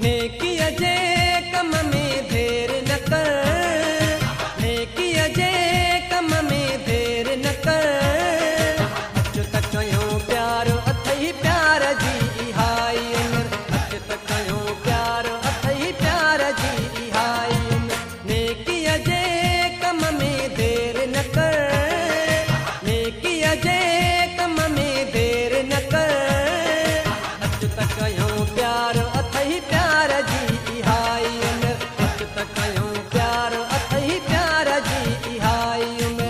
नेकी अजे कम में देर न कर, नेकी अजे कम में देर न कर। अच त कयो प्यार अथई प्यार जी इहाई उम्र, अच त कयो प्यार अथई प्यार जी इहाई उम्र। नेकी अजे कम में देर न कर, नेकी अजे कम में देर न कर। अच त कयो प्यार अथई प्यार जी इहाई उम्र, अच त कयो प्यार अथई प्यार जी इहाई उम्र।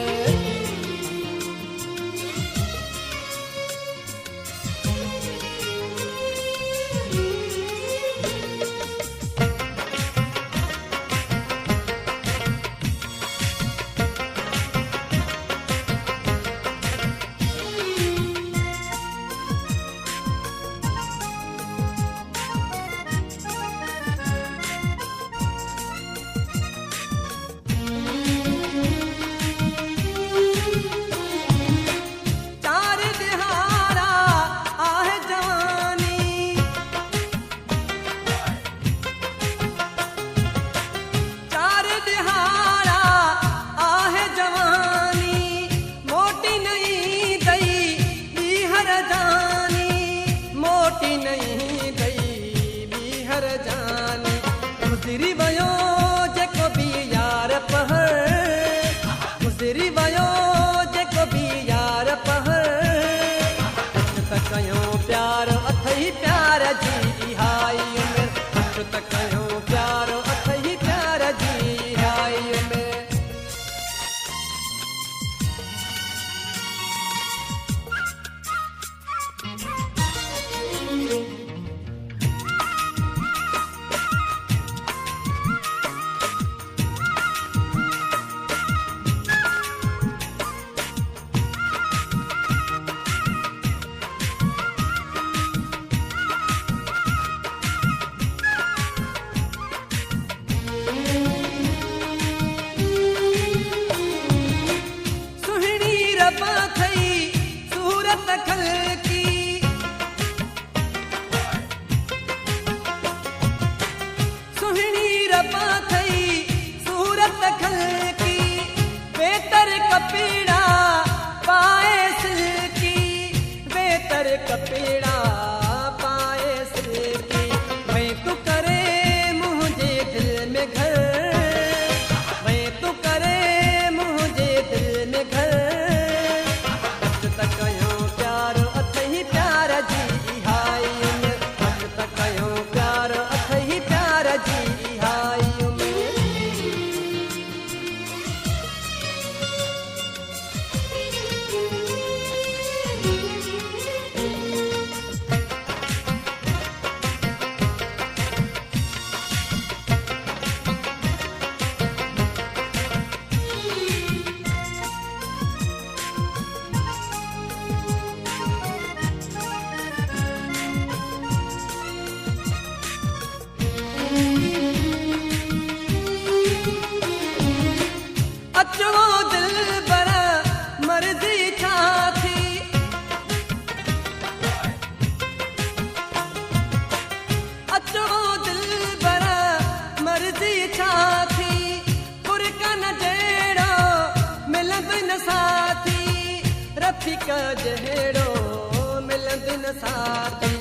चार दिहाड़ा आहे जवानी, चार दिहाड़ा आहे जवानी। मोटी नहीं दई बीहर जानी, मोटी नहीं दई बीहर जानी। गुज़री वयो जेको बि यार पहर, गुज़री वयो जेको बि यार पहर। अच त कयो प्यार अथई प्यार जी इहाई उम्र, अच त कयो प्यार अथई प्यार जी इहाई उम्र। सुहिणी रब थई सूरत खलकी, सुहिणी रब थई सूरत खलकी। बेतर कपीड़ा पाए सिल्की, बेतर कपीड़ा पाए सिल्की। मैं तू करे मुझे दिल में घर, मैं तू करे मुझे दिल में घर। अच त कयो प्यार अथई प्यार जी इहाई उम्र, अच त कयो प्यार अथई प्यार जी इहाई उम्र। अचो दिल बर मर्जी छा थी, अचो दिल बर मर्जी छा थी। फुरकन जहिड़ो मिलंद न साथी, रफ़ीक जहिड़ो मिलंद न साथी।